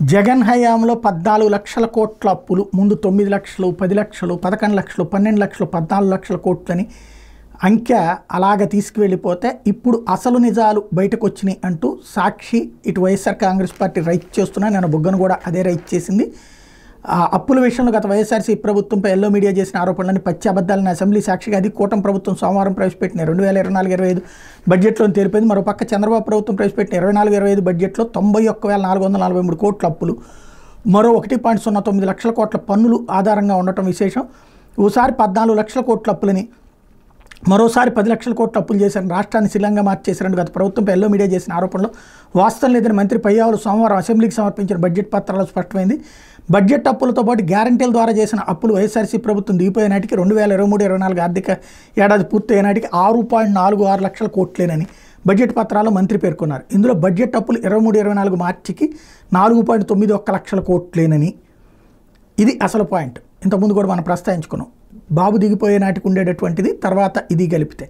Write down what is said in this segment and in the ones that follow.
జగన్ హయాంలో 14 లక్షల కోట్ల అప్పులు, ముందు 9 లక్షలు, 10 లక్షలు, 11 లక్షలు, 12 లక్షలు, 14 లక్షల కోట్లని అంకె అలాగ తీసుకువెళ్ళిపోతే ఇప్పుడు అసలు నిజాలు బయటకు వచ్చినాయి అంటూ సాక్షి ఇటు వైఎస్ఆర్ కాంగ్రెస్ పార్టీ రైట్ చేస్తున్నా, నేను బుగ్గను కూడా అదే రైట్ చేసింది. అప్పుల విషయంలో గత వైఎస్ఆర్సీ ప్రభుత్వంపై ఎల్లో మీడియా చేసిన ఆరోపణలని పచ్చి అబద్ధాలను అసెంబ్లీ సాక్షిగా అది కూటమి ప్రభుత్వం సోమవారం ప్రవేశపెట్టిన 2024-25 బడ్జెట్లో తెలిపింది. మరోపక్క చంద్రబాబు ప్రభుత్వం ప్రవేశపెట్టిన 24-25 బడ్జెట్లో 91,443 కోట్ల అప్పులు, మరో 1.09 లక్షల కోట్ల పన్నులు ఆధారంగా ఉండటం విశేషం. ఓసారి 14 లక్షల కోట్ల అప్పులని, మరోసారి 10 లక్షల కోట్ల అప్పులు చేశారని రాష్ట్రాన్ని శిలంగా మార్చేశారని గత ప్రభుత్వంపై ఎల్లో మీడియా చేసిన ఆరోపణలో వాస్తవం లేదని మంత్రి పయ్యావులు సోమవారం అసెంబ్లీకి సమర్పించిన బడ్జెట్ పత్రాలు స్పష్టమైంది. బడ్జెట్ అప్పులతో పాటు గ్యారంటీల ద్వారా చేసిన అప్పులు వైఎస్ఆర్సీ ప్రభుత్వం దిగిపోయే నాటికి 2023-24 ఆర్థిక ఏడాది పూర్తయ్యే నాటికి 6.46 లక్షల కోట్లేనని బడ్జెట్ పత్రాల్లో మంత్రి పేర్కొన్నారు. ఇందులో బడ్జెట్ అప్పులు 23-24 మార్చికి 4.91 లక్షల కోట్లేనని, ఇది అసలు పాయింట్. ఇంతకుముందు కూడా మనం ప్రస్తావించుకున్నాం. బాబు దిగిపోయే నాటికి ఉండేటటువంటిది, తర్వాత ఇది కలిపితే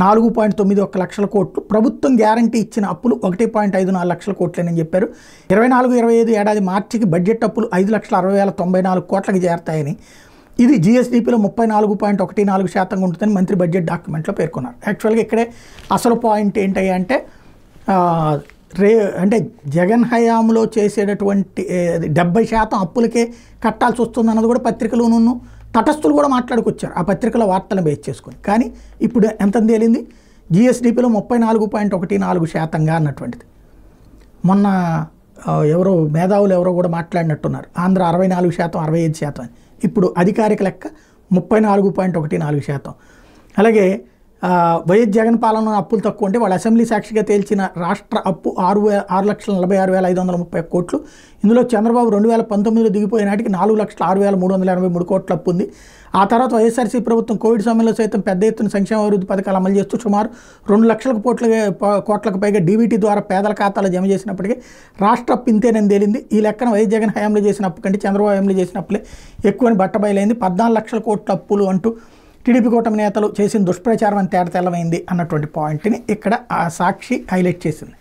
4.91 లక్షల కోట్లు. ప్రభుత్వం గ్యారంటీ ఇచ్చిన అప్పులు 1.54 లక్షల కోట్లేనని చెప్పారు. 24-25 ఏడాది మార్చికి బడ్జెట్ అప్పులు 5,60,94 కోట్లకి చేరతాయని, ఇది జిఎస్డిపిలో 34.14% ఉంటుందని మంత్రి బడ్జెట్ డాక్యుమెంట్లో పేర్కొన్నారు. యాక్చువల్గా ఇక్కడే అసలు పాయింట్ ఏంటి అంటే అంటే జగన్ హయాంలో చేసేటటువంటి 70% అప్పులకే కట్టాల్సి వస్తుంది అన్నది కూడా పత్రికలోనూ తటస్థులు కూడా మాట్లాడుకొచ్చారు ఆ పత్రికల వార్తలను బేస్ చేసుకొని. కానీ ఇప్పుడు ఎంత తేలింది, జిఎస్డిపిలో 34.14% అన్నటువంటిది. మొన్న ఎవరో మేధావులు ఎవరో కూడా మాట్లాడినట్టున్నారు, ఆంధ్ర 64%, 65% అని. ఇప్పుడు అధికారిక లెక్క 34.14%. అలాగే వైఎస్ జగన్ పాలనలో అప్పులు తక్కువ అంటే వాళ్ళు అసెంబ్లీ సాక్షిగా తేల్చిన రాష్ట్ర అప్పు 6,46,530 కోట్లు. ఇందులో చంద్రబాబు 2019లో దిగిపోయే నాటికి 4,06,383 కోట్ల అప్పు ఉంది. ఆ తర్వాత వైఎస్ఆర్సీ ప్రభుత్వం కోవిడ్ సమయంలో సైతం పెద్ద ఎత్తున సంక్షేమ అభివృద్ధి పథకాలు అమలు చేస్తూ సుమారు 2 లక్షల కోట్లకు పైగా డీబీటీ ద్వారా పేదల ఖాతాలో జమ చేసినప్పటికీ రాష్ట్ర అప్పు ఇంతేనని తేలింది. ఈ లెక్కన వైఎస్ జగన్ హయాంలో చేసిన అప్పు కంటే చంద్రబాబు హయాంలో చేసిన అప్పులే ఎక్కువని బట్టబయలైంది. 14 లక్షల కోట్ల అప్పులు అంటూ టీడీపీ కూటమి నేతలు చేసిన దుష్ప్రచారం అని తేటతెల్లమైంది అన్నటువంటి పాయింట్ని ఇక్కడ ఆ సాక్షి హైలైట్ చేసింది.